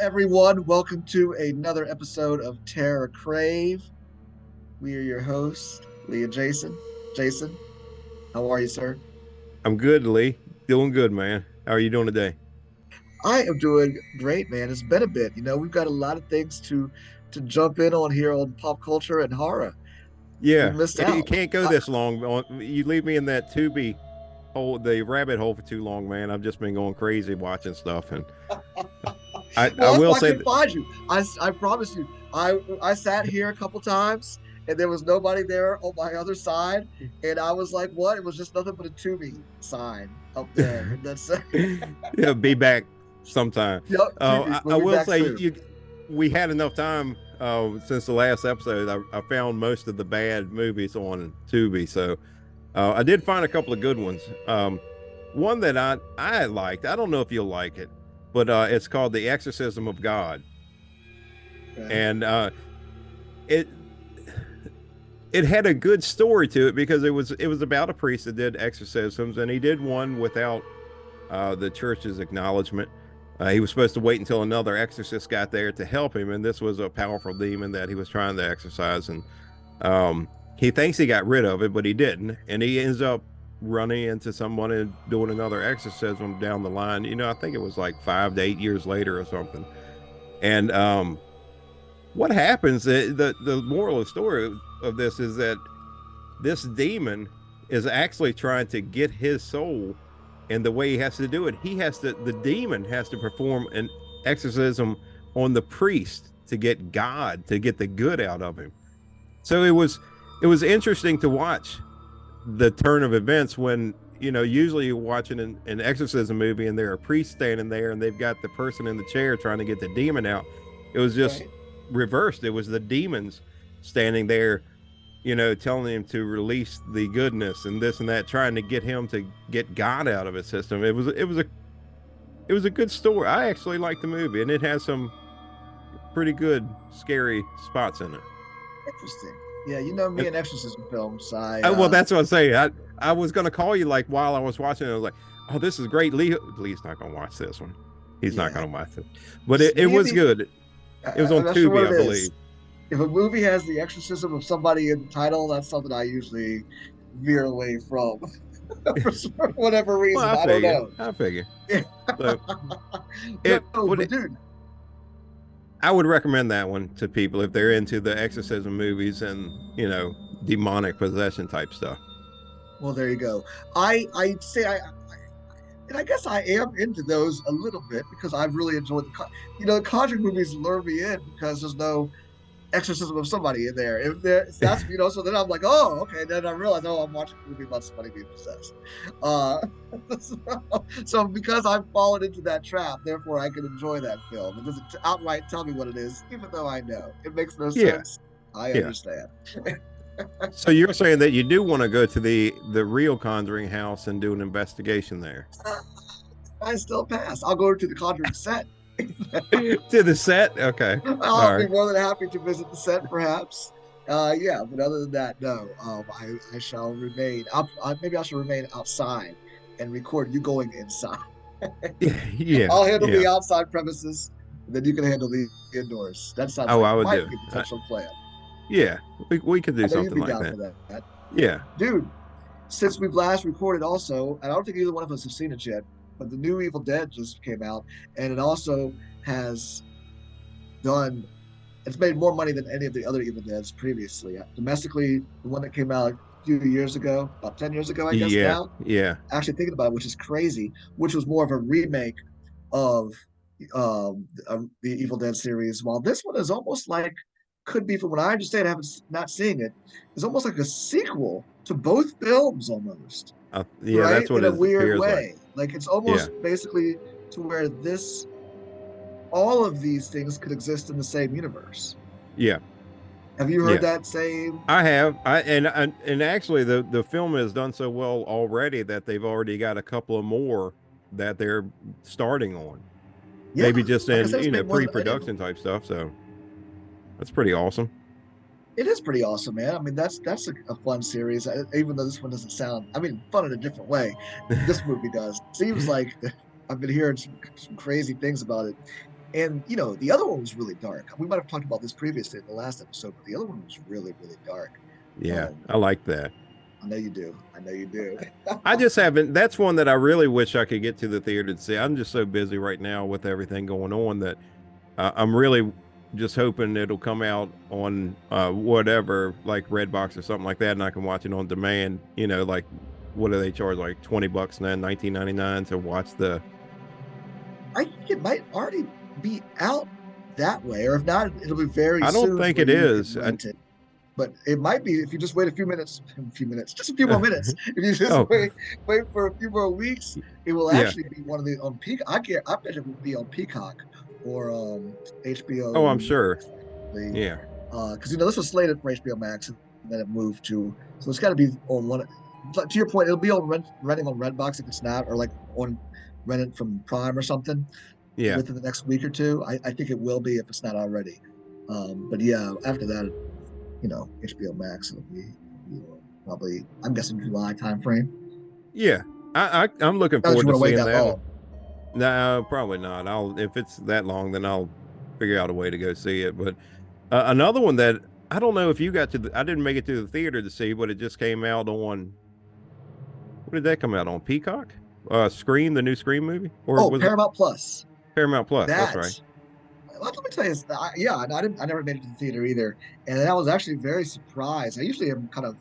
everyone? Welcome to another episode of TerrorCrave. We are your hosts, Lee and Jason. Jason, how are you, sir? I'm good, Lee. Doing good, man. How are you doing today? I am doing great, man. It's been a bit. We've got a lot of things to jump in on here on pop culture and horror. We Yeah, missed it out. can't go I, this long. You leave me in that Tubi hole, the rabbit hole for too long, man. I've just been going crazy watching stuff, and I well, that's will why I say couldn't that, find you. I promise you. I sat here a couple times and there was nobody there on my other side, and I was like, "What?" It was just nothing but a "to me" sign up there, and that's yeah, be back sometime. yep, "to me." We'll I be will back say soon. we had enough time since the last episode. I found most of the bad movies on Tubi, so I did find a couple of good ones. One that I liked. I don't know if you'll like it, but it's called The Exorcism of God, Okay. and it it had a good story to it because it was about a priest that did exorcisms, and he did one without the church's acknowledgement. He was supposed to wait until another exorcist got there to help him, and this was a powerful demon that he was trying to exorcise, and he thinks he got rid of it, but he didn't, and he ends up running into someone and doing another exorcism down the line. I think it was like 5 to 8 years later or something. And what happens? The moral of the story of this is that this demon is actually trying to get his soul, and the way he has to do it, the demon has to perform an exorcism on the priest to get God to get the good out of him. So it was interesting to watch the turn of events when usually you're watching an exorcism movie and there are a priest standing there and they've got the person in the chair trying to get the demon out. It was just Right. reversed. It was the demons standing there, telling him to release the goodness and this and that, trying to get him to get God out of his system. It was a good story. I actually liked the movie, and it has some pretty good scary spots in it. Interesting. Yeah, you know me And and exorcism films. well, that's what I say. I was gonna call you like while I was watching it. I was like, "Oh, this is great." Lee's not gonna watch this one. He's not yeah. gonna watch it, but Just it me and was the. good. It was on I'm not sure Tubi, what I it is. believe. If a movie has the exorcism of somebody in the title, that's something I usually veer away from for whatever Well, reason. I I don't figure. know. I figure. So No, but but dude. I would recommend that one to people if they're into the exorcism movies and demonic possession type stuff. Well, there you go. I say and I guess I am into those a little bit because I've really enjoyed the Conjuring movies lure me in because there's no exorcism of somebody in there. If there, that's so then I'm like, oh, okay. Then I realize, oh, I'm watching a movie about somebody being possessed. Uh, so because I've fallen into that trap, therefore I can enjoy that film. It doesn't outright tell me what it is, even though I know it makes no Yeah, sense. I yeah. understand. So you're saying that you do want to go to the real Conjuring house and do an investigation there? I still pass. I'll go to the Conjuring set. To the set? Okay. I'll All be right. more than happy to visit the set, perhaps. Yeah, but other than that, no. I shall remain. Maybe I shall remain outside and record you going inside. Yeah, I'll handle yeah. the outside premises, and then you can handle the indoors. That sounds Oh, like I would might do. be a potential plan. Yeah, we could do I know you'd something be like down that. for that, Yeah. dude. Since we've last recorded, also, and I don't think either one of us have seen it yet, but the new Evil Dead just came out, and it also has done it's made more money than any of the other Evil Deads previously. Domestically, the one that came out a few years ago, about 10 years ago, I guess Yeah. now, Yeah. actually thinking about it, which is crazy, which was more of a remake of the Evil Dead series, while this one is almost like, could be from what I understand, I haven't not seeing it, is almost like a sequel to both films almost, Yeah, right? that's what In a it weird appears like. way. Like it's Yeah. almost basically to where all of these things could exist in the same universe. Yeah. Have you heard Yeah. that same? I have. And actually the film has done so well already that they've already got a couple of more that they're starting on. Yeah, Maybe just like I in, said, it's made more than any of them. pre-production type stuff, so that's pretty awesome. It is pretty awesome, man. I mean, that's a fun series. Even though this one doesn't sound, I mean, fun in a different way. This movie does. Seems like I've been hearing some crazy things about it, And the other one was really dark. We might have talked about this previously in the last episode, but the other one was really, really dark. Yeah, Um, I like that. I know you do. I know you do. I just haven't. That's one that I really wish I could get to the theater to see. I'm just so busy right now with everything going on that I'm really just hoping it'll come out on whatever, like Redbox or something like that, and I can watch it on demand. Like what do they charge? Like $20 now, 19.99 to watch the. I think it might already be out that way, or if not, it'll be very I don't soon think where it you can is. rent it. But it might be if you just wait just a few more minutes. If you just Oh, wait for a few more weeks, it will yeah. actually be one of the on Peacock. I bet it will be on Peacock or Oh, I'm HBO sure. Max, actually. Yeah. Because this was slated for HBO Max, and then it moved to, so it's got to be on one. To your point, it'll be on renting on Redbox if it's not, or like on rented from Prime or something Yeah. within the next week or two. I think it will be if it's not already. But yeah, after that, HBO Max, it'll be, probably, I'm guessing July timeframe. Yeah. I'm looking Not that forward you to want to wait seeing that that long. one. No, probably not. If it's that long, then I'll figure out a way to go see it. But another one that I don't know if you got to, I didn't make it to the theater to see, but it just came out on, what did that come out on? Peacock? Scream, the new Scream movie? Or Oh, was it Paramount Plus. Paramount Plus? That's That, right. well, let me tell you, yeah, I never made it to the theater either, and I was actually very surprised. I usually am kind of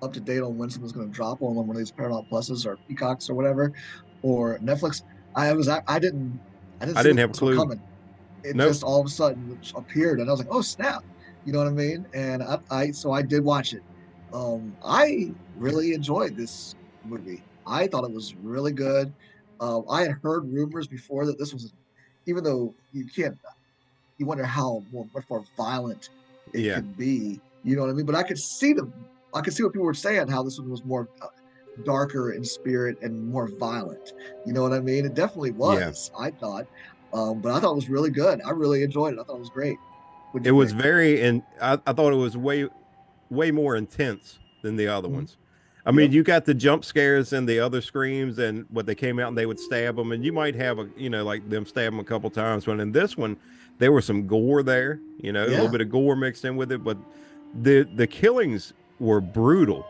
up to date on when something's going to drop on one of these Paramount Pluses or Peacocks or whatever, or Netflix. I didn't I see didn't have a this one clue. coming. It Nope. just all of a sudden appeared, and I was like, oh snap, you know what I mean? And so I did watch it. I really enjoyed this movie. I thought it was really good. I had heard rumors before that this was, even though you wonder how much more violent it Yeah. could be. You know what I mean? But I could see what people were saying, how this one was more darker in spirit and more violent. You know what I mean? It definitely Yeah. was, I thought. But I thought it was really good. I really enjoyed it. I thought it was great. What do It you was think? very, and I thought it was way more intense than the other Mm-hmm. ones. I mean, Yep. you got the jump scares and the other screams, and what they came out and they would stab them, and you might have like them stab them a couple times. But in this one, there was some gore there, a little Yeah. bit of gore mixed in with it, but the killings were brutal.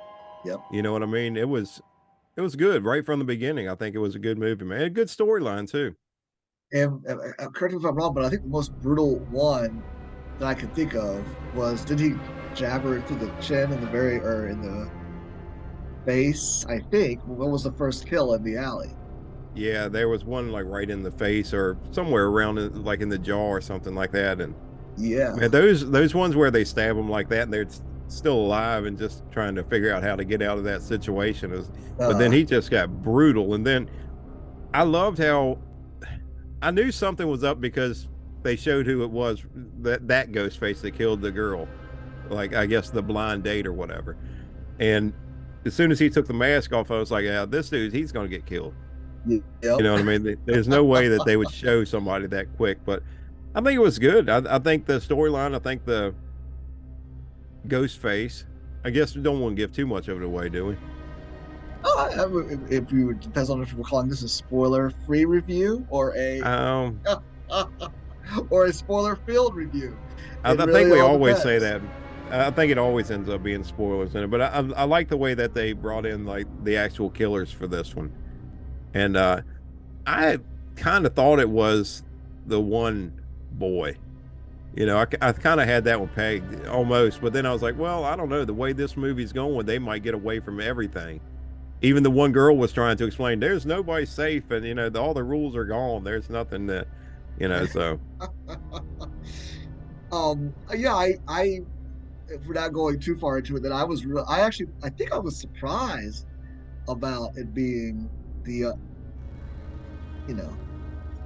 Yep. You know what I mean? It was good right from the beginning. I think it was a good movie, man. A good storyline too. And correct me if I'm wrong, but I think the most brutal one that I could think of was, did he jab her through the chin in the very, or in the face? I think. What was the first kill in the alley? Yeah, there was one like right in the face or somewhere around it, like in the jaw or something like that, and man, Yeah. those ones where they stab them like that and they're still alive and just trying to figure out how to get out of that situation is, but then Uh, he just got brutal. And then I loved how I knew something was up because they showed who it was, that ghost face that killed the girl, like I guess the blind date or whatever. And as soon as he took the mask off, I was like, yeah, this dude, he's gonna get killed. You yep. know what I mean? There's no way that they would show somebody that quick, but I think it was good. I think the storyline, I think the ghost face, I guess we don't want to give too much of it away, do we? If you depends on if we're calling this a spoiler-free review or a Um, or a spoiler-filled review. It I think really we all always say depends. that. I think it always ends up being spoilers in it, but I like the way that they brought in like the actual killers for this one, and I kind of thought it was the one boy. I kind of had that one pegged almost, but then I was like, well, I don't know. The way this movie's going, they might get away from everything. Even the one girl was trying to explain, there's nobody safe, and all the rules are gone. There's nothing that, so Yeah, if we're not going too far into it, then I think I was surprised about it being the, you know,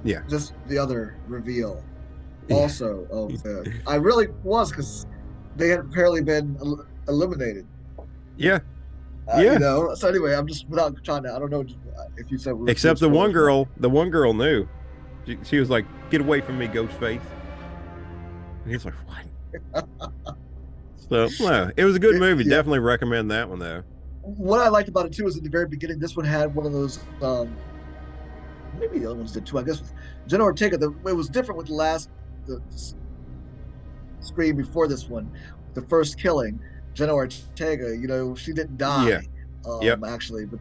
yeah, just the other reveal yeah, also of the, I really was, because they had apparently been eliminated. yeah, yeah. So anyway, I'm just, without trying to, I don't know if you said we were doing Except spoilers or not. the one girl knew. She was like, "Get away from me, ghost face." And he's like, "What?" So, no, it was a good movie. Yeah. Definitely recommend that one though. What I liked about it too is at the very beginning, this one had one of those maybe the other ones did too. I guess with Jenna Ortega, it was different with the screen before this one, the first killing. Jenna Ortega, she didn't Yeah. die, Yep. actually, but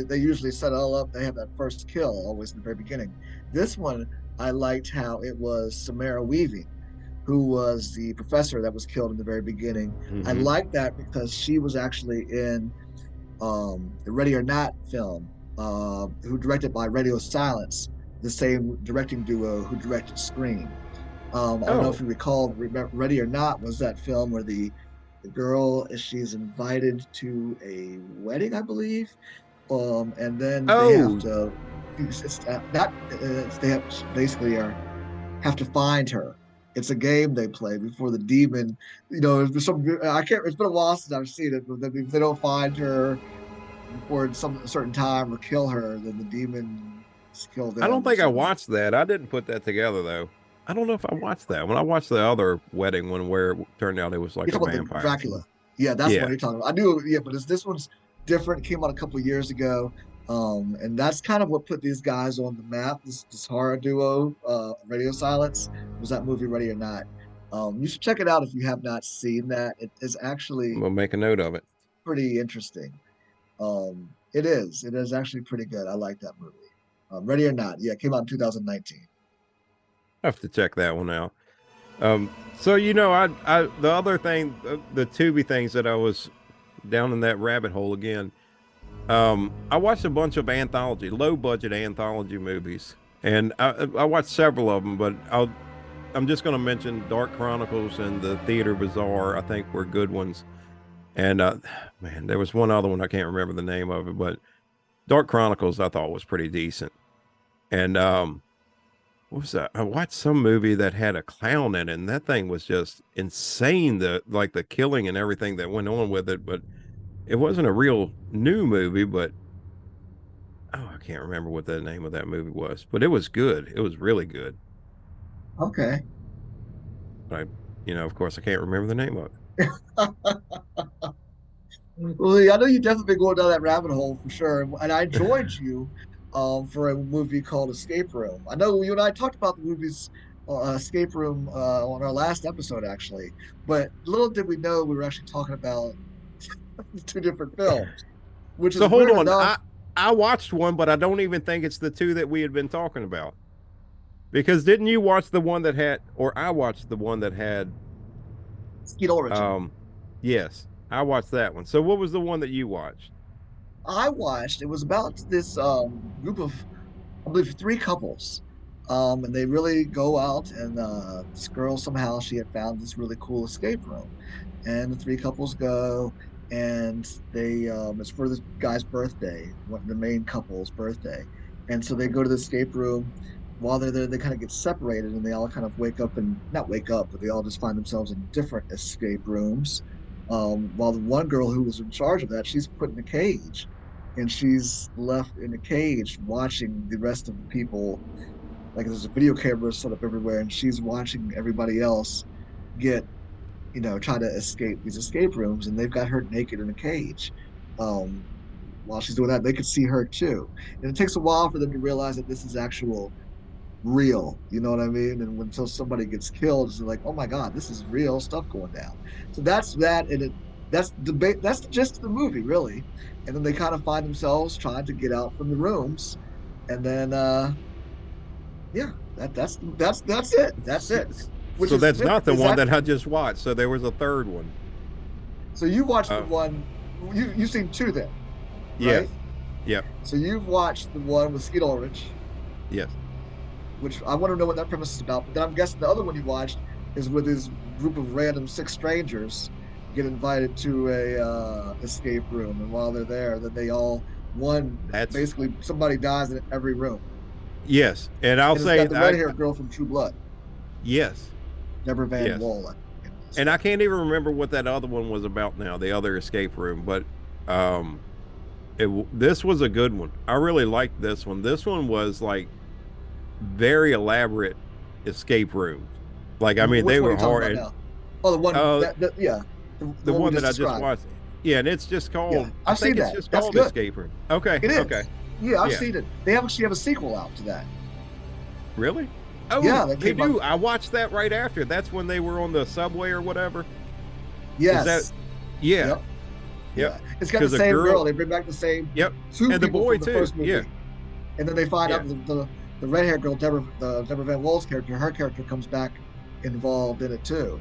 they usually set it all up. They have that first kill always in the very beginning. This one, I liked how it was Samara Weaving, who was the professor that was killed in the very beginning. I Hmm. like that because she was actually in the Ready or Not film, who directed by Radio Silence, the same directing duo who directed Scream. I don't know if Oh. you recall, Ready or Not was that film where the girl, she's invited to a wedding, I believe, and then they have Oh. to, it's not, they have basically have to find her. It's a game they play before the demon. There's some, I can't. It's been a while since I've seen it, but if they don't find her before some a certain time or kill her, then the demons kill I don't them or think I something. watched that. I didn't put that together though. I don't know if I watched that when I watched the other wedding one where it turned out it was like You're a talking about the vampire or Dracula. something. Yeah, that's the one Yeah. you're talking about. I knew, yeah, but this one's different. It came out a couple of years ago, and that's kind of what put these guys on the map. This horror duo, Radio Silence, was that movie Ready or Not? You should check it out if you have not seen that. It is I'm actually gonna make a note of it. pretty interesting. It is. It is actually pretty good. I like that movie. Ready or Not? Yeah, it came out in 2019. I have to check that one out. So the other thing, the Tubi things that I was down in that rabbit hole again. I watched a bunch of low budget anthology movies, and I watched several of them. But I'm just going to mention Dark Chronicles and the Theater Bazaar. I think were good ones. And man, there was one other one I can't remember the name of it, but Dark Chronicles I thought was pretty decent. And what was that? I watched some movie that had a clown in it, and that thing was just insane. The killing and everything that went on with it, but it wasn't a real new movie. But oh, I can't remember what the name of that movie was, but it was good. It was really good. Okay. I, of course, I can't remember the name of it. Well, yeah, I know you definitely been going down that rabbit hole for sure, and I joined you for a movie called Escape Room. I know you and I talked about the movies Escape Room on our last episode, actually, but little did we know we were actually talking about two different films, which So is hold weird on, enough. I watched one, but I don't even think it's the two that we had been talking about. Because didn't you watch the one that had, or I watched the one that had, Skeet Ulrich in it. um, yes, I watched that one. So what was the one that you watched? I watched. It was about this group of, I believe, three couples. And they really go out, and this girl somehow she had found this really cool escape room, and the three couples go, and they it's for this guy's birthday, the main couple's birthday, and so they go to the escape room. While they're there, they kind of get separated, and they all kind of wake up and not wake up, but they all just find themselves in different escape rooms. While the one girl who was in charge of that, she's put in a cage, and she's left in a cage watching the rest of the people. Like there's a video camera set up everywhere, and she's watching everybody else get, try to escape these escape rooms, and they've got her naked in a cage. Um, while she's doing that, they could see her too, and it takes a while for them to realize that this is actual real. You know what I mean? And until somebody gets killed, it's like, oh my god, this is real stuff going down. So that's that, and that's debate. That's the gist of the movie, really. And then they kind of find themselves trying to get out from the rooms, and then yeah, that's it. That's it. Which So is that's not different. the Is one that that I just watched. So there was a third one. so? You watched the Uh, one. You've seen two then, yes, right? yep, So you've watched the one with Skeet Ulrich, yes. which I want to know what that premise is about. But then I'm guessing the other one you watched is with this group of random six strangers get invited to a escape room, and while they're there, then they all one That's basically somebody dies in every room, yes, and I'll and it's got say the red haired girl from True Blood, yes, Deborah Van yes. Wall. I think it is. And I can't even remember what that other one was about now, the other escape room. But um, this was a good one. I really liked this one. This one was like very elaborate escape rooms. Like I mean, Which they one are were you talking hard. about now? Oh, the one Uh, that yeah, the the one we one just that I just described. watched. Yeah, and it's just Yeah, called. I I've seen think it's that. just That's called good. Escape Room. Okay, It okay. is. Yeah, I've Yeah. seen it. They actually have a sequel out to that. Really? Yeah, Oh, that they came out. do. I watched that right after. That's when they were on the subway or whatever. Is that? Yes. Yeah. Yep. Yep. Yeah. It's got the Because a same girl. girl. They bring back the same Yep. two And the people boy from the too. first Yeah. movie, and then they find Yeah. out the red haired girl, Deborah Van Woll's character, her character comes back involved in it too.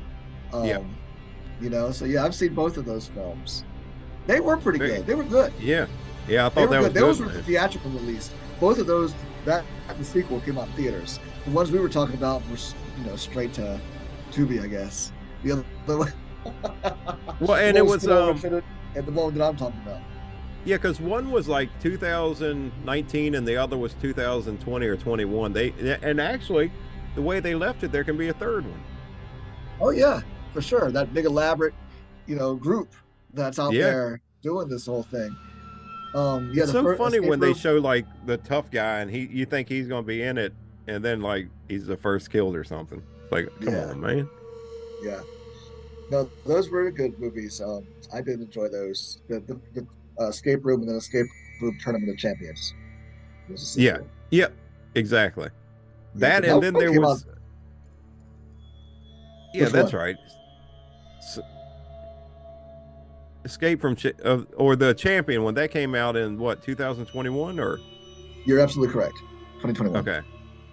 Yeah. Um, so yeah, I've seen both of those films. They were pretty Very. good. They were good. Yeah. Yeah. I They thought were that good. was Those good, were the man. theatrical release. Both of those, that and the sequel came out in theaters. The ones we were talking about were, straight to Tubi, I guess. The other one, Well, the and one it with was Scarlett Witch in it, and the one that I'm talking about. yeah, because one was like 2019 and the other was 2020 or 21. And actually, the way they left it, there can be a third one. Oh yeah, for sure. That big elaborate, group that's out Yeah. there doing this whole thing. Yeah, It's the so first funny escape when they room. show like the tough guy and you think he's gonna be in it, and then like he's the first killed or something. Like, come Yeah, on, man. yeah. No, those were good movies. I did enjoy those. The escape room and then escape room tournament of champions was a Yeah. sequel. Yep. Exactly. Yeah, That but and that then one there came out. was yeah, Which that's one? right. S- Escape from or the champion when that came out in what 2021 or You're absolutely correct. 2021. okay.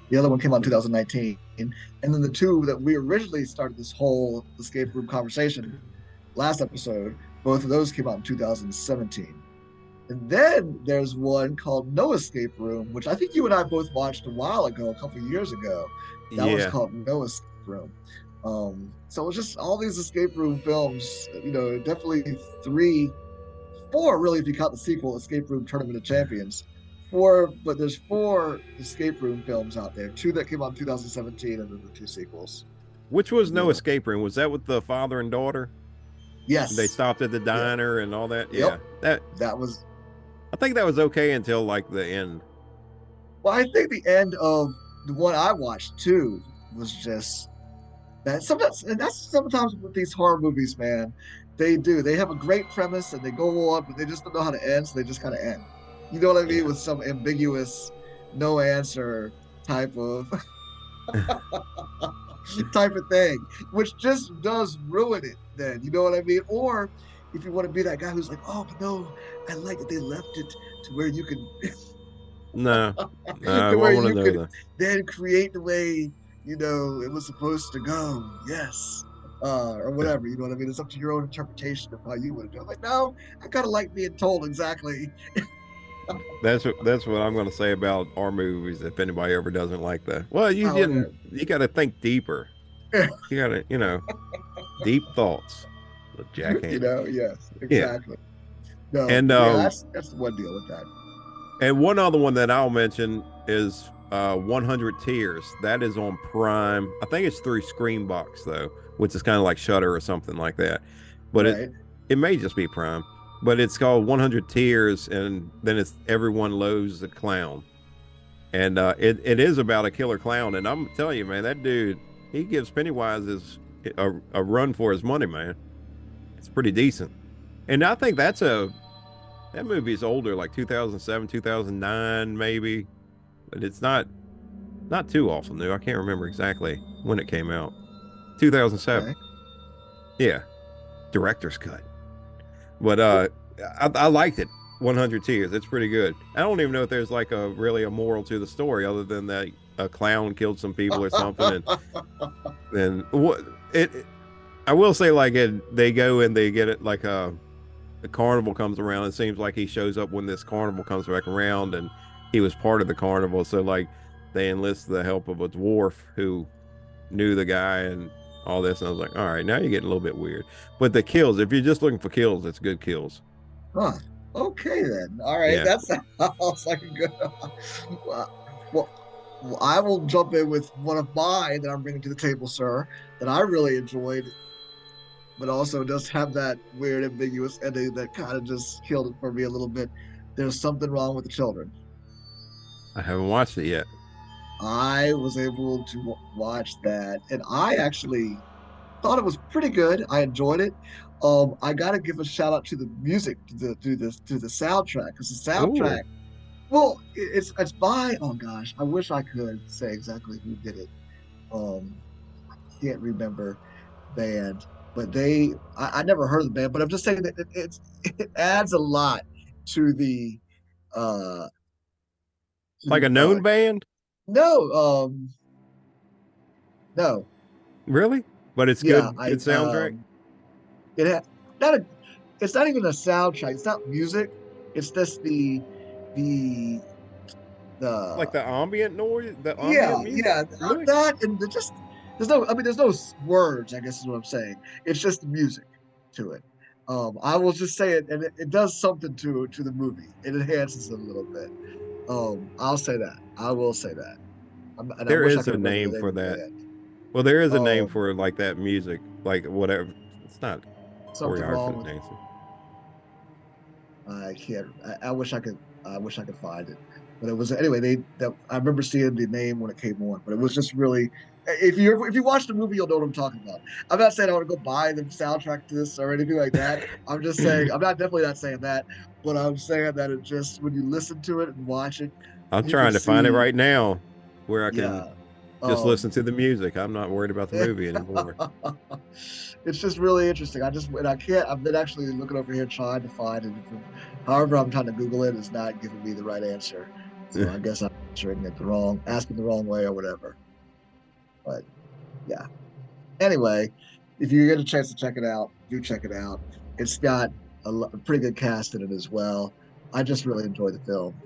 The other one came out in 2019, and then the two that we originally started this whole escape room conversation last episode, both of those came out in 2017. And then there's one called No Escape Room, which I think you and I both watched a while ago, a couple of years ago. That one's Yeah. called No Escape Room. So it's just all these escape room films, definitely three, four really if you count the sequel, Escape Room Tournament of Champions. Four, but there's four escape room films out there. Two that came out in 2017, and then the two sequels. Which was No Yeah. Escape Room? Was that with the father and daughter? They Yes. stopped at the Yeah. diner and all that. Yep. Yeah, that That was. I think that was okay until like the end. Well, I think the end of the one I watched too was just that. Sometimes, and that's sometimes with these horror movies, man. They do. They have a great premise and they go on, but they just don't know how to end, so they just kind of end. You know what I mean? Yeah, With some ambiguous, no answer type of type of thing, which just does ruin it. Then you know what I mean? Or if you want to be that guy who's like, oh, but no, I like that they left it to where you can no, no, I to where want to you know could that. then create the way it was supposed to go. Yes. Or whatever, you know what I mean? It's up to your own interpretation of how you would do it. Like, no, I kind of like being told exactly. That's what I'm going to say about our movies. If anybody ever doesn't like that, well, you How didn't. You got to think deeper. You got to, deep thoughts. The jackhand. yes, Yeah, exactly. No, and but yeah, that's the one deal with that. one other one that I'll mention is 100 Tears. That is on Prime. I think it's through Screenbox though, which is kind of like Shutter or something like that. But Right. it may just be Prime. But it's called 100 Tears, and then it's Everyone Loathes the Clown, and it is about a killer clown. And I'm telling you, man, that dude he gives Pennywise a run for his money, man. It's pretty decent, and I think that movie is older, like 2007, 2009, maybe, but it's not too awful new. I can't remember exactly when it came out. 2007. Okay. Yeah, director's cut. But I liked it. 100 Tears. It's pretty good. I don't even know if there's like a really a moral to the story other than that a clown killed some people or something, and then what it. I will say like they go and they get it like a carnival comes around. It seems like he shows up when this carnival comes back around, and he was part of the carnival. So like they enlist the help of a dwarf who knew the guy and all this. And I was like, all right, now you're getting a little bit weird. But the kills, if you're just looking for kills, it's good kills. Huh. Okay then. All right. Yeah. That sounds like a good. Well, I will jump in with one of mine that I'm bringing to the table, sir, that I really enjoyed, but also does have that weird, ambiguous ending that kind of just killed it for me a little bit. There's something wrong with the children. I haven't watched it yet. I was able to watch that, and I actually thought it was pretty good. I enjoyed it. I got to give a shout out to the music, to the soundtrack, because the Oh, soundtrack Well, it's by, oh gosh, I wish I could say exactly who did it. Um, can't remember band, but I never heard of the band, but I'm just saying that it adds a lot to the uh Like a to known band? no no Really? But it's yeah good, I good soundtrack. it ha not a it's not even a soundtrack, it's not music, it's just the Like the the ambient noise, the yeah, ambient music. yeah, Really? that and just there's no, I mean, there's no words. I guess is what I'm saying. It's just the music to it. I will just say it, and it does something to the movie. It enhances it a little bit. I'll say that. I will say that. And I There wish I is could a remember the name name for of the that. band. Well, there is a name Um, for like that music, like whatever. It's not something wrong choreography with. dancing. I can't. I wish I could. I wish I could find it. But it was anyway. I remember seeing the name when it came on, but it was just really. If you watch the movie, you'll know what I'm talking about. I'm not saying I want to go buy the soundtrack to this or anything like that. I'm just saying I'm not definitely not saying that, but I'm saying that it just when you listen to it and watch it, I'm you can trying to find it see. right now where I can Yeah. just listen Um. to the music. I'm not worried about the movie anymore. It's just really interesting. I can't. I've been actually looking over here trying to find it. However, I'm trying to Google it. It's not giving me the right answer. So I guess I'm answering it asking the wrong way or whatever. But yeah. Anyway, if you get a chance to check it out, do check it out. It's got a pretty good cast in it as well. I just really enjoyed the film.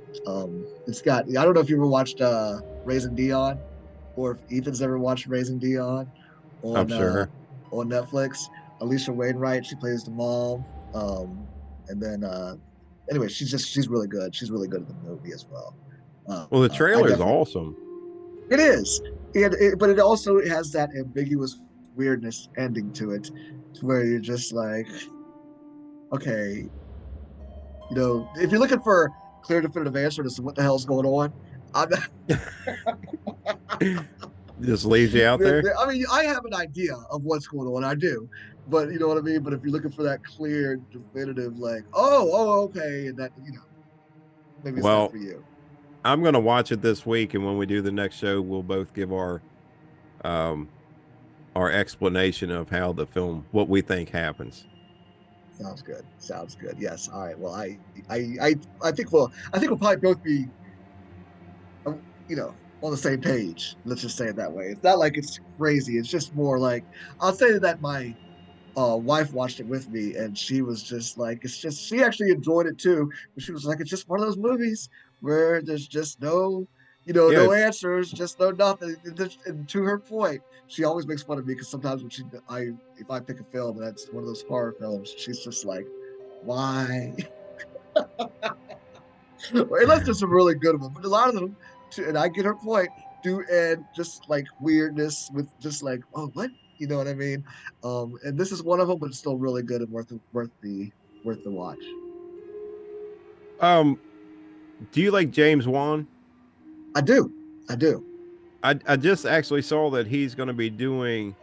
It's got. I don't know if you ever watched Raising Dion, or if Ethan's ever watched Raising Dion I'm on sure. on Netflix. Alicia Wainwright, she plays the mom. And then anyway, she's really good. She's really good in the movie as well. Well, the I trailer is definitely awesome. it is, but it also has that ambiguous weirdness ending to it, to where you're just like, okay, if you're looking for a clear, definitive answer to what the hell's going on, I'm not, Just leaves you out there. I mean, I have an idea of what's going on. I do, but you know what I mean. But if you're looking for that clear, definitive, like, okay, and that, maybe it's not Well, for you. I'm gonna watch it this week, and when we do the next show, we'll both give um our explanation of how the film, what we think happens. Sounds good. Sounds good. Yes. All right. Well, I think we'll probably both be, uh, on the same page. Let's just say it that way. It's not like it's crazy. It's just more like I'll say that my wife watched it with me, and she was just like, it's just she actually enjoyed it too. But she was like, it's just one of those movies where there's just no, Yeah. no answers, just no nothing. And to her point, she always makes fun of me because sometimes when if I pick a film and that's one of those horror films, she's just like, why? Unless there's some really good ones, but a lot of them, and I get her point, do end just like weirdness with just like, oh, what? You know what I mean? And this is one of them, but it's still really good and worth the watch. Um, do you like James Wan? I do, I do. I just actually saw that he's going to be doing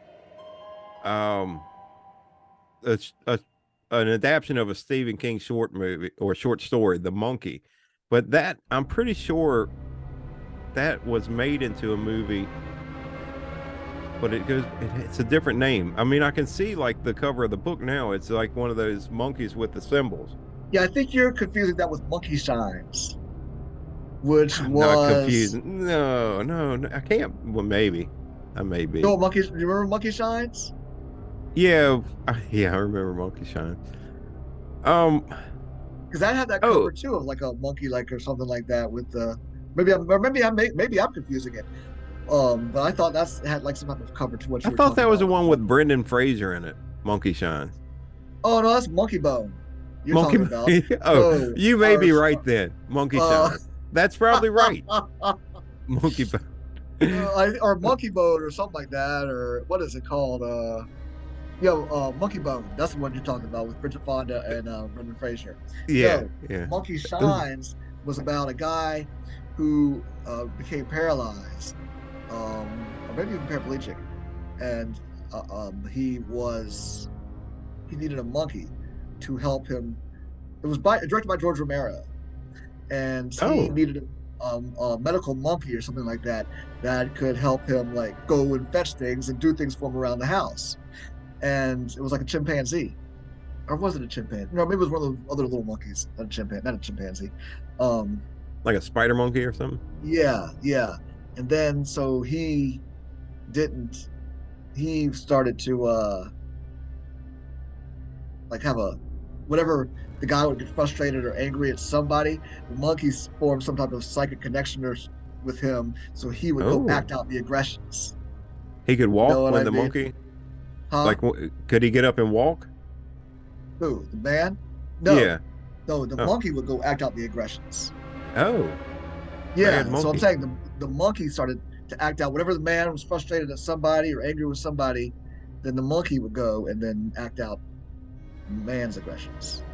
um a, a an adaptation of a Stephen King short movie or short story, The Monkey. But that I'm pretty sure that was made into a movie, but it's a different name. I mean, I can see like the cover of the book now. It's like one of those monkeys with the symbols. Yeah, I think you're confusing that with Monkey Shines, which I'm not confused. was No, no, no, I can't. Well, maybe I may you be. know what Monkey. Do you remember Monkey Shines? Yeah, yeah, I remember Monkey Shine. Um. Because I had that Oh, cover too of like a monkey, like or something like that with the. Maybe I'm confusing it. But I thought that's had like some type of cover to what I you were thought talking that was about the with the one with monkey. Brendan Fraser in it. Monkey Shine. Oh no, that's Monkey Bone. You're Monkey. talking about. Oh, So you may our be right then. Monkey uh, Shine. That's probably right. Monkey. or Monkey Bone or something like that, or what is it called? Monkey Bone. That's the one you're talking about with Bridget Fonda and Brendan Fraser. Yeah, No, yeah. Monkey Shines was about a guy who became paralyzed, or maybe even paraplegic, and he needed a monkey to help him. It was directed by George Romero, and he Oh, needed a medical monkey or something like that that could help him like go and fetch things and do things for him around the house. And it was like a chimpanzee, or was it a chimpanzee? No, maybe it was one of those other little monkeys. Not a chimpanzee, not a chimpanzee. Um, like a spider monkey or something? yeah, yeah. And then so he didn't. He started to like have a whatever the guy would get frustrated or angry at somebody. The monkeys formed some type of psychic connection with him, so he would go Oh, act out the aggressions. he could You know walk what when I the mean? monkey, Huh? like, could he get up and walk? Who? The man? No, Yeah. no. The Oh, monkey would go act out the aggressions. oh, bad Yeah. So I'm monkey. saying the monkey started to act out whatever the man was frustrated at somebody or angry with somebody, then the monkey would go and then act out man's aggressions.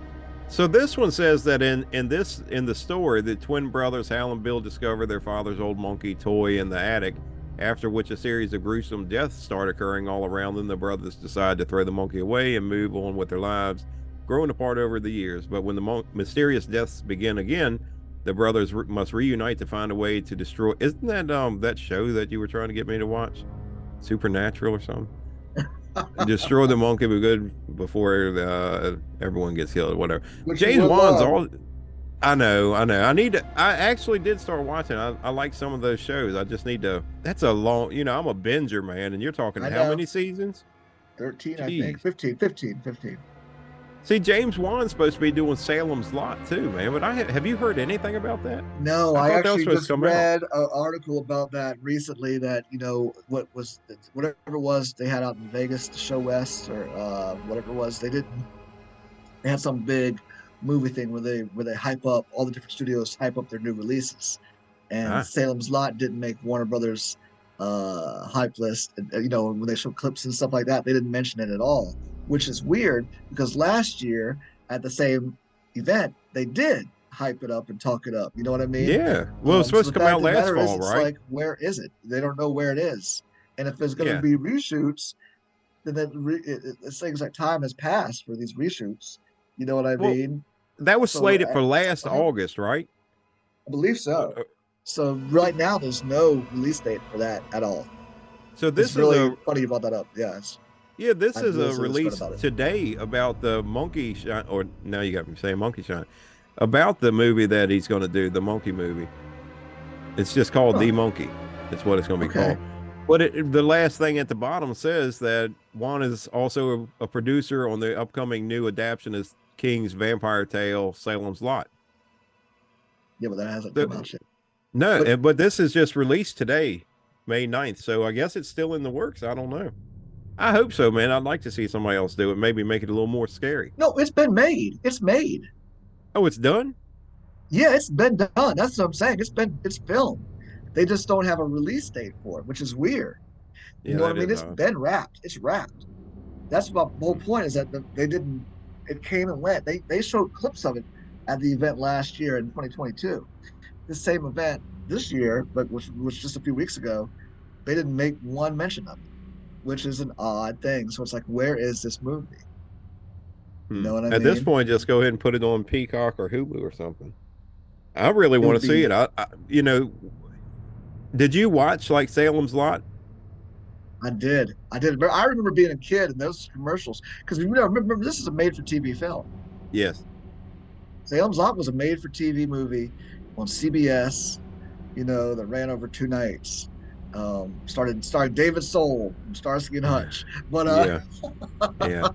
So this one says that in the story, the twin brothers Hal and Bill discover their father's old monkey toy in the attic, after which a series of gruesome deaths start occurring all around them. The brothers decide to throw the monkey away and move on with their lives, growing apart over the years. But when the mysterious deaths begin again, the brothers must reunite to find a way to destroy. Isn't that that show that you were trying to get me to watch, Supernatural or something? Destroy the monkey be good before everyone gets killed or whatever. Which you James would Wan's love. all. I know, I know. I need to. I actually did start watching. I like some of those shows. I just need to. That's a long. I'm a binger, man. And you're talking I how know. many seasons? 13, I think. Jeez. 15, 15, 15. See, James Wan's supposed to be doing Salem's Lot too, man. But have you heard anything about that? No, I I thought that was actually supposed just to come out. read an article about that recently that, whatever it was they had out in Vegas, the Show West or whatever it was, they had some big movie thing where they hype up all the different studios hype up their new releases. And Ah, Salem's Lot didn't make Warner Brothers hype list. When they show clips and stuff like that, they didn't mention it at all, which is weird because last year at the same event they did hype it up and talk it up. You know what I mean? yeah. Well, it's So supposed the to come fact out of the last matter is, fall, it's right? like, where is it? They don't know where it is. And if there's going to Yeah. be reshoots, then it's things like time has passed for these reshoots. You know what I Well, mean? that was So slated for last August, right? I believe Uh, so. uh, So right now, there's no release date for that at all. So It's this is really a funny you brought that up. Yeah, Yeah, this I is a recently just read release about it. today about the monkey shine, or now you got me saying monkey shine, about the movie that he's going to do, the monkey movie. It's just called Huh. The Monkey. That's what it's going to be Okay. called. But the last thing at the bottom says that Juan is also a producer on the upcoming new adaptation of King's vampire tale, Salem's Lot. Yeah, but that hasn't So, come out yet. no, But but this is just released today, May 9th. So I guess it's still in the works. I don't know. I hope so, man. I'd like to see somebody else do it. Maybe make it a little more scary. no, it's been made. It's made. Oh, it's done? Yeah, it's been done. That's what I'm saying. It's filmed. They just don't have a release date for it, which is weird. You Yeah, know what I that mean? is It's odd. been wrapped. It's wrapped. That's my whole point is that they didn't. It came and went. They showed clips of it at the event last year in 2022. The same event this year, but which was just a few weeks ago, they didn't make one mention of it, which is an odd thing. So it's like, where is this movie? You know what I At this mean? point, just go ahead and put it on Peacock or Hulu or something. I really It want would to see be. it. Did you watch like Salem's Lot? I did. I did. I remember being a kid and those commercials because remember this is a made-for-TV film. Yes. Salem's Lot was a made-for-TV movie on CBS. That ran over 2 nights. Starred David Soul from Starsky and Hutch. But Yeah. Yeah.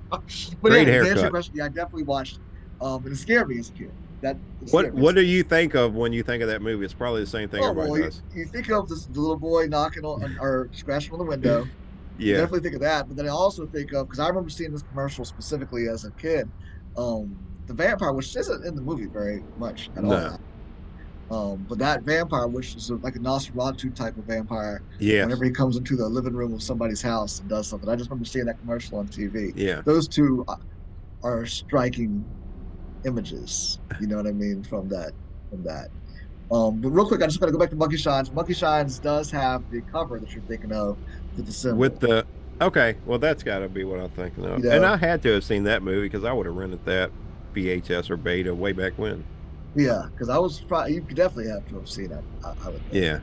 but yeah, Great to answer your haircut. question, yeah, I definitely watched. And it scared me as a kid. That it What scared me as What a do kid. you think of when you think of that movie? It's probably the same thing Oh everybody well, you, does. you think of the little boy knocking on or scratching on the window. You Yeah. definitely think of that, but then I also think of because I remember seeing this commercial specifically as a kid. The vampire, which isn't in the movie very much at all. No. But that vampire, which is like a Nosferatu type of vampire, Yes. whenever he comes into the living room of somebody's house and does something, I just remember seeing that commercial on TV. Yeah. Those two are striking images. You know what I mean from that. From that. But real quick, I just got to go back to Monkey Shines. Monkey Shines does have the cover that you're thinking of with the With symbol. the Okay, well that's got to be what I'm thinking You of. And I know, had to have seen that movie because I would have rented that VHS or beta way back when. Yeah, because I was you could definitely have to have seen it. I would think, Yeah,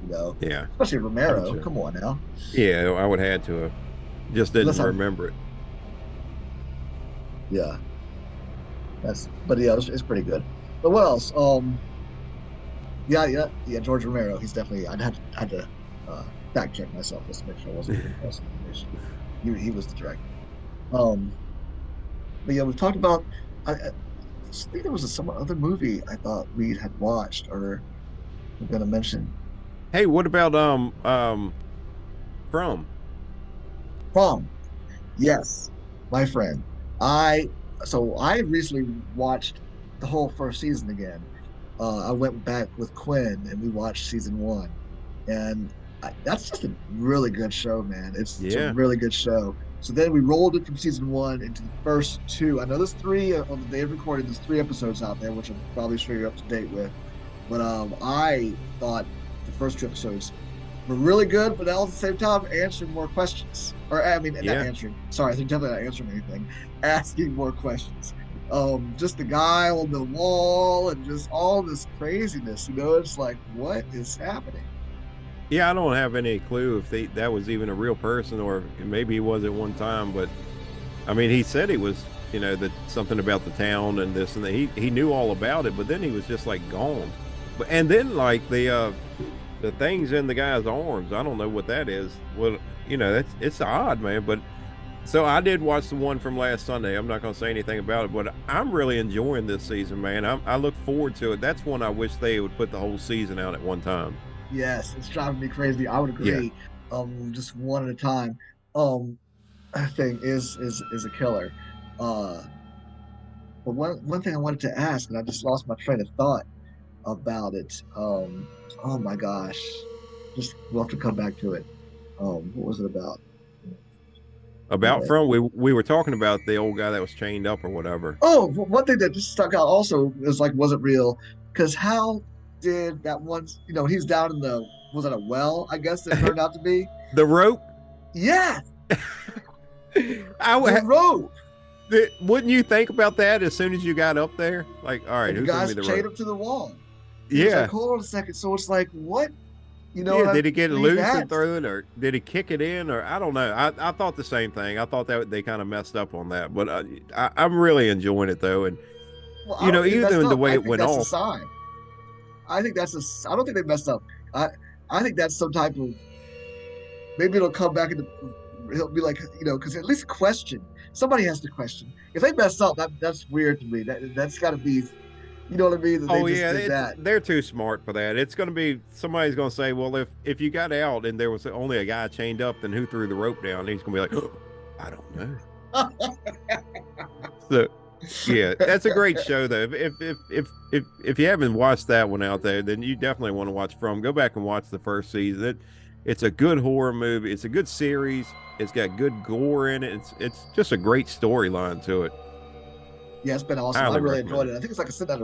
you know, yeah, especially I'm Romero. sure. Come on now, Yeah, I would have to have. Just didn't unless I'm remember it. yeah, that's but yeah, it's pretty good. But what else? Yeah. George Romero. He's definitely. I'd had to fact check myself just to make sure I wasn't giving false information. He was the director. Um, but yeah, we've talked about. I think there was some other movie I thought we had watched or we're going to mention. Hey, what about From? Prom. Yes, my friend. I I recently watched the whole first season again. I went back with Quinn and we watched season one, and that's just a really good show, man. It's a Yeah, really good show. So then we rolled it from season one into the first two. I know there's three on the day of recording. There's three episodes out there, which I'm probably sure you're up to date with. But I thought the first two episodes were really good, but all at the same time answering more questions. Or I mean, not yeah. answering. Sorry, I think definitely not answering anything. Asking more questions. Just the guy on the wall and just all this craziness. It's like, what is happening? Yeah, I don't have any clue if that was even a real person or maybe he was at one time. But I mean, he said he was, that something about the town and this and that. He knew all about it, but then he was just like gone. But and then like the things in the guy's arms, I don't know what that is. Well, that's it's odd, man. But so I did watch the one from last Sunday. I'm not going to say anything about it, but I'm really enjoying this season, man. I look forward to it. That's one I wish they would put the whole season out at one time. Yes, it's driving me crazy. I would Yeah. agree. Just one at a time. Um, thing is a killer. Uh, but one thing I wanted to ask, and I just lost my train of thought about it. Oh my gosh, just we'll have to come back to it. What was it about? About Uh, Front, we were talking about the old guy that was chained up or whatever. oh, one thing that just stuck out also is like wasn't real because how did that one? He's down in the was that a well? I guess it turned out to be. The rope. Yeah, I the would. rope. Wouldn't you think about that as soon as you got up there? Like, all right, And the who threw me guy's the chained rope? up to the wall. He was like, Yeah, hold on a second. So it's like, what? yeah. And I Did he get read loose and that. throw it, or did he kick it in, or I don't know. I thought the same thing. I thought that they kind of messed up on that, but I'm really enjoying it though, and Well, I don't think they messed even the up. way I it think went that's a off. sign. I don't think they messed up. I, I think that's some type of maybe it'll come back into. He'll be like, because at least question. Somebody has to question. If they messed up, that's weird to me. That's got to be, you know what I mean? That they Oh just yeah, did that. they're too smart for that. It's going to be somebody's going to say, well, if you got out and there was only a guy chained up, then who threw the rope down? And he's going to be like, oh, I don't know. So yeah, that's a great show though. If you haven't watched that one out there, then you definitely want to watch From. Go back and watch the first season. It's a good horror movie. It's a good series. It's got good gore in it. It's just a great storyline to it. Yeah, it's been awesome. I Highly really recommend enjoyed it. it. I think it's like I said that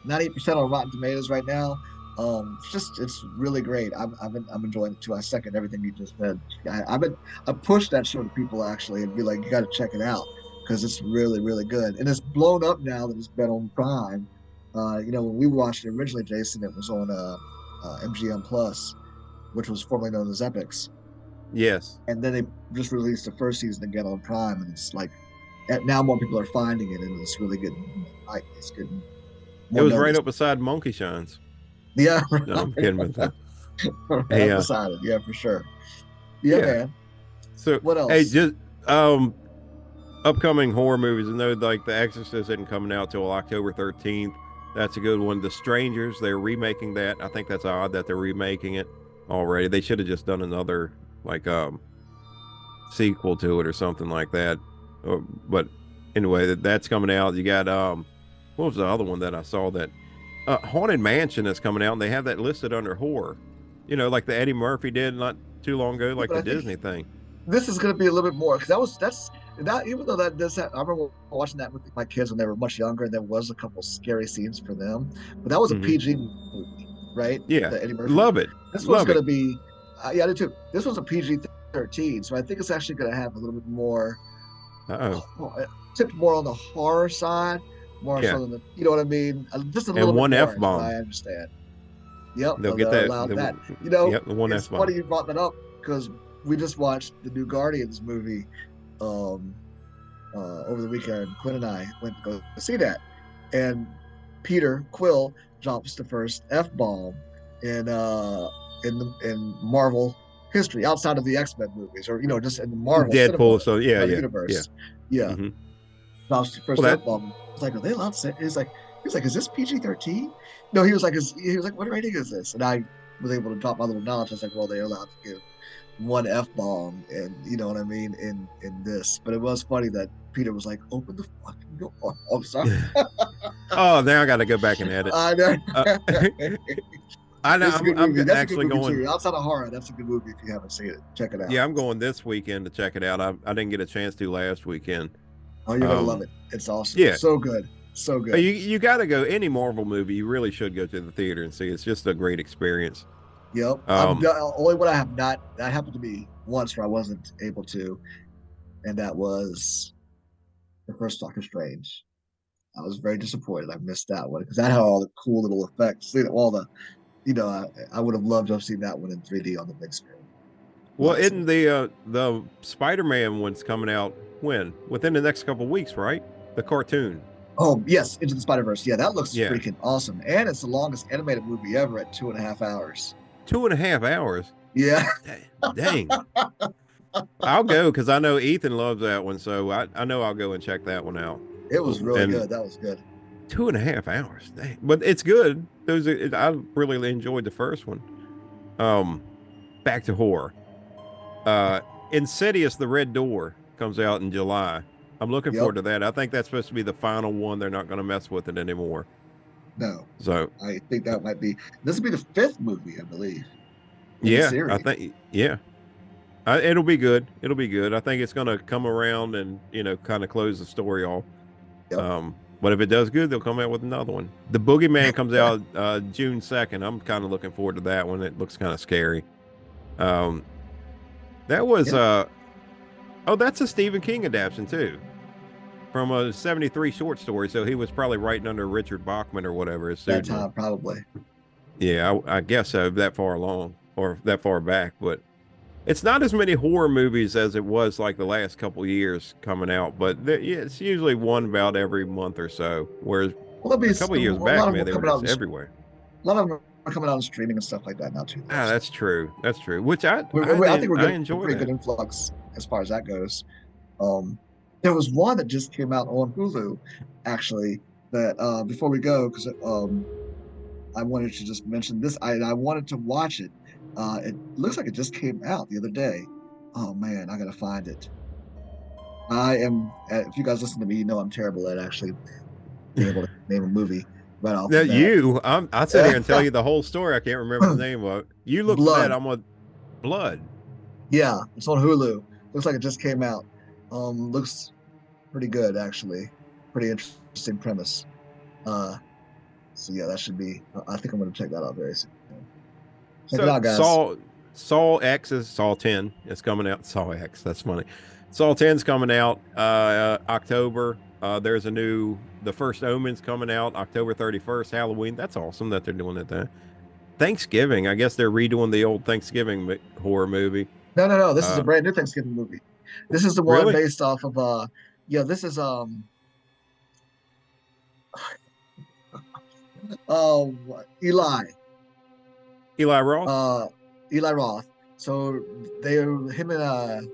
98% on Rotten Tomatoes right now. It's really great. I'm enjoying it too. I second everything you just said. I pushed that show to people actually and be like, you got to check it out because it's really good. And it's blown up now that it's been on Prime. When we watched it originally, Jason, it was on MGM Plus, which was formerly known as Epix, Yes, and then they just released the first season again on Prime, and it's like now more people are finding it, and it's really getting like it's getting it more was right noticed. up beside Monkey Shines. Yeah, No, I'm kidding with that. right up Yeah, beside it. Yeah, for sure. Yeah, yeah. man. So What hey, else? just upcoming horror movies. I know like The Exorcist isn't coming out till October 13th. That's a good one. The Strangers, they're remaking that. I think that's odd that they're remaking it already. They should have just done another like sequel to it or something like that. But anyway, that's coming out. You got what was the other one that I saw that Haunted Mansion is coming out and they have that listed under horror. Like the Eddie Murphy did not too long ago, Yeah, like but the I think Disney thing. this is going to be a little bit more because that's that. Even though that does, I remember watching that with my kids when they were much younger, and there was a couple scary scenes for them, but that was a Hmm. PG movie, right? Yeah. The Eddie Murphy one. Love it. This one's Love going it. to be, yeah, I did too. This was a PG-13, so I think it's actually going to have a little bit more Uh-oh. tipped more on the horror side. more Yeah, so than you know what I mean. Just a little and bit one more F is what bomb. I understand. Yep, They'll no, get they're that. allowed that. The, You know, yep, the one it's F bomb. funny you brought that up because we just watched the new Guardians movie um, over the weekend. Quinn and I went to go see that, and Peter Quill drops the first F bomb in in Marvel history outside of the X-Men movies, or just in the Marvel cinema Deadpool. So yeah, yeah, yeah. universe. Yeah, Hmm. drops the Well, first that F bomb. It's like, are they allowed to say? He was like, is this PG-13? No, he was like, what rating is this? And I was able to drop my little knowledge. I was like, well, they're allowed to give one F bomb, and you know what I mean in this. But it was funny that Peter was like, open the fucking door. Oh, I'm sorry. oh, now I got to go back and edit. I know. Uh, I know. It's a good I'm movie. That's a good actually movie going. too. Outside of horror, that's a good movie if you haven't seen it. Check it Yeah, out. I'm going this weekend to check it out. I didn't get a chance to last weekend. Oh, you're gonna love Um, it. It's awesome. yeah, So good. So good. you got to go. Any Marvel movie, you really should go to the theater and see. It's just a great experience. Yep. Um, The only one I have not. That happened to me once where I wasn't able to, and that was the first Doctor Strange. I was very disappointed. I missed that one because that had all the cool little effects. All the, I would have loved to have seen that one in 3D on the big screen. well, But isn't the Spider-Man one's coming out when? Within the next couple weeks, right? The cartoon. oh yes, Into the Spider Verse. Yeah, that looks Yeah, freaking awesome, and it's the longest animated movie ever at 2.5 hours. 2.5 hours. Yeah, Dang. I'll go because I know Ethan loves that one, so I know I'll go and check that one out. it was really And good. That was good. 2.5 hours, dang. But it's good. I really enjoyed the first one. Um, Back to horror. Uh, Insidious: The Red Door comes out in July. I'm looking Yep. forward to that. I think that's supposed to be the final one. They're not going to mess with it anymore. No, So I think that might be. This will be the fifth movie, I believe, in the yeah, I series. think yeah, it'll be good. It'll be good. I think it's going to come around and kind of close the story off. Yep. But if it does good, they'll come out with another one. The Boogeyman comes out June 2nd. I'm kind of looking forward to that one. It looks kind of scary. Um, that was Yeah. oh, that's a Stephen King adaptation too, from a '73 short story. So he was probably writing under Richard Bachman or whatever his That pseudonym. time probably. Yeah, I guess so. That far along or that far back, but it's not as many horror movies as it was like the last couple years coming out. But yeah, it's usually one about every month or so. Whereas Well, there'll be a couple a of years lot back, of them man, are they were coming out. just everywhere. A lot of them are coming out in streaming and stuff like that now too. Though, Ah, so that's true. That's true. Which I I think we're I getting a enjoy pretty good that. influx as far as that goes. Um, there was one that just came out on Hulu, actually. That before we go, because I wanted to just mention this. I wanted to watch it. It looks like it just came out the other day. Oh man, I gotta find it. I am. If you guys listen to me, you know I'm terrible at actually being able to name a movie right off Now the bat. I sit here and tell you the whole story. I can't remember the name of it. You look for that. Blood. I'm on Blood. Yeah, it's on Hulu. Looks like it just came out. Looks pretty good actually. Pretty interesting premise. Uh, so yeah, that should be. I think I'm gonna check that out very soon. Check it So out, guys. Saw X is Saw 10. It's coming out. Saw X. That's funny. Saw 10's coming out October. There's The First Omen's coming out October 31st, Halloween. That's awesome that they're doing it then. Thanksgiving. I guess they're redoing the old Thanksgiving horror movie. No, no, no. This is a Uh, brand new Thanksgiving movie. This is the one really? based off of yeah, this is uh Eli. Eli Roth? Uh Eli Roth. So they him and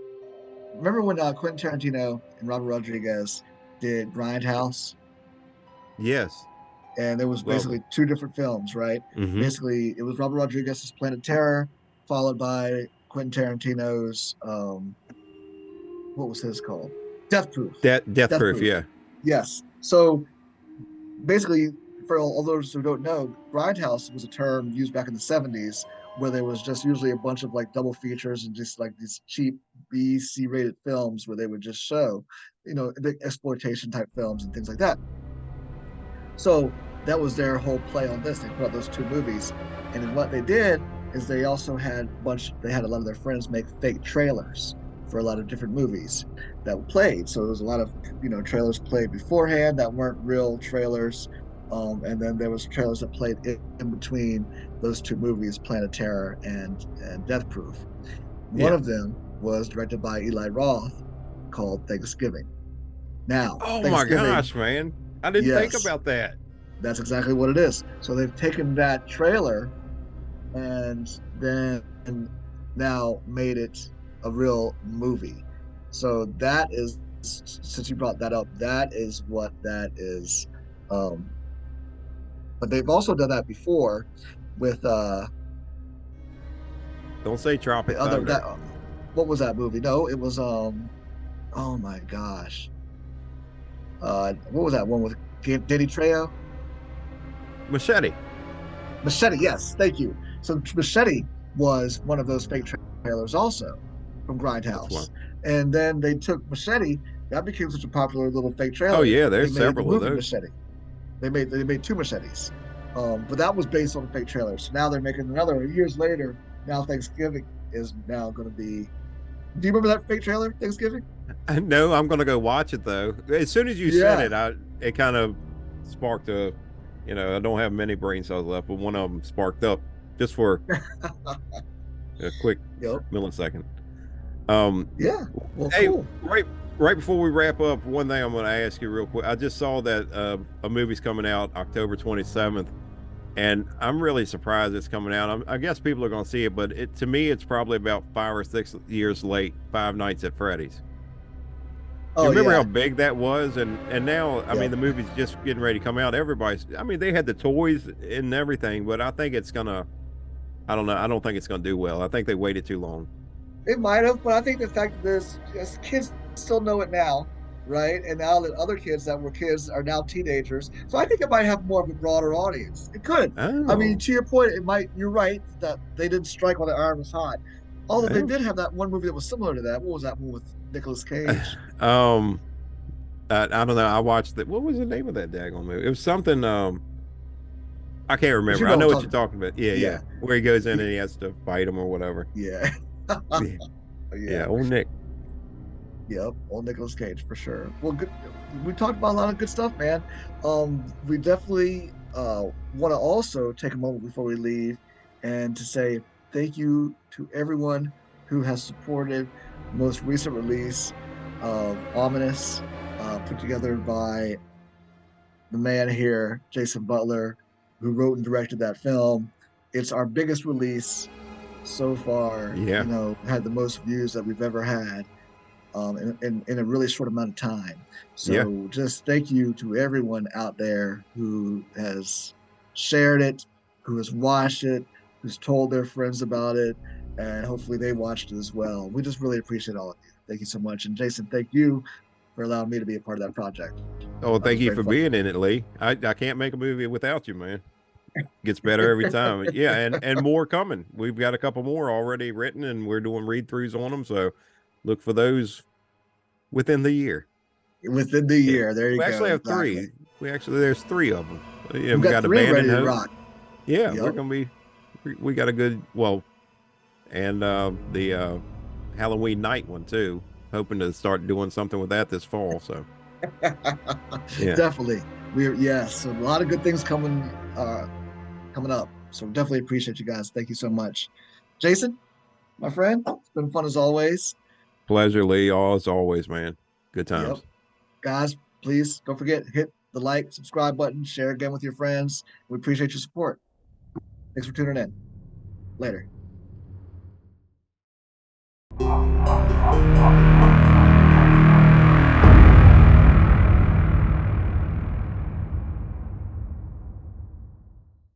remember when Quentin Tarantino and Robert Rodriguez did Grindhouse? Yes. And there was Well, basically two different films, right? mm-hmm. Basically, it was Robert Rodriguez's Planet Terror, followed by Quentin Tarantino's what was his called? Death Proof. Death Death Proof, Proof. yeah. Yes. So basically, for all those who don't know, Grindhouse was a term used back in the 70s where there was just usually a bunch of like double features and just like these cheap B, C rated films where they would just show, the exploitation type films and things like that. So that was their whole play on this. They put out those two movies. And then what they did is they also had a bunch, they had a lot of their friends make fake trailers for a lot of different movies that were played. So there's a lot of trailers played beforehand that weren't real trailers, and then there was trailers that played in between those two movies, Planet Terror and Death Proof. One Yeah. of them was directed by Eli Roth, called Thanksgiving. Now, Oh my Thanksgiving, gosh, man. I didn't think yes, about that. that's exactly what it is. So they've taken that trailer and then now made it a real movie. So that is, since you brought that up, that is what that is. Um, but they've also done that before with Don't say the Tropic other that Thunder. what was that movie? No, it was oh my gosh. What was that one with Danny Trejo? Machete. Machete, yes, thank you. So Machete was one of those fake trailers also from That's one. Grindhouse. And then they took Machete, that became such a popular little fake Oh trailer. yeah, They there's made the several of movie those. Machete. They made two Machetes. But that was based on a fake trailer. So now they're making another years later. Now Thanksgiving is now going to be. Do you remember that fake trailer, Thanksgiving? I know I'm gonna go watch it though. As soon as you said Yeah. it, it kind of sparked I don't have many brain cells left, but one of them sparked up just for a quick Yep. millisecond. Um, Yeah. Well, hey, cool. right before we wrap up, one thing I'm going to ask you real quick. I just saw that a movie's coming out October 27th, and I'm really surprised it's coming out. I guess people are going to see it, but to me, it's probably about 5 or 6 years late. Five Nights at Freddy's. You Oh remember how yeah. big that was, and now, I mean, Yep. the movie's just getting ready to come out. I mean, they had the toys and everything, but I think it's gonna. I don't know. I don't think it's gonna do well. I think they waited too long. It might have, but I think the fact that there's yes, kids still know it now, right? And now that other kids that were kids are now teenagers, so I think it might have more of a broader audience. It could. I mean, Oh, to your point, it might. You're right that they didn't strike while the iron was hot. Although they yeah. did have that one movie that was similar to that. What was that one with Nicolas Cage? Um, I don't know. I watched it. What was the name of that daggone movie? It was something. I can't But you remember. I know what know I'm what talking you're about. talking about. Yeah, Yeah. yeah. Where he goes in He- and he has to fight him or whatever. yeah. Yeah, Yeah. yeah. Old Nick. Yep, old Nicolas Cage for sure. Well, good. We talked about a lot of good stuff, man. We definitely want to also take a moment before we leave and to say thank you to everyone who has supported the most recent release of Ominous, put together by the man here, Jason Butler, who wrote and directed that film. It's our biggest release so far. Yeah, Had the most views that we've ever had in a really short amount of time. yeah. So just thank you to everyone out there who has shared it, who has watched it, who's told their friends about it, and hopefully they watched it as well. We just really appreciate all of you. Thank you so much. And Jason, thank you for allowing me to be a part of that project. Oh, That thank was you very for fun. being in it, Lee. I can't make a movie without you, man. Gets better every time. Yeah, and more coming. We've got a couple more already written, and we're doing read throughs on them. So look for those within the year. Within the Yeah, year. There you we go. actually have Exactly. three. There's three of them. Yeah, We've we got got three ready Abandoned to Hope. rock. Yeah, we're Yep. gonna be. We got a good and the Halloween night one too. Hoping to start doing something with that this fall. So yeah, Definitely. We're yes, so a lot of good things coming up. So definitely appreciate you guys. Thank you so much. Jason, my friend, it's been fun as always. pleasure, Lee. All as always, man. Good Yep. times. Guys, please don't forget, hit the like, subscribe button, share again with your friends. We appreciate your support. Thanks for tuning in. Later.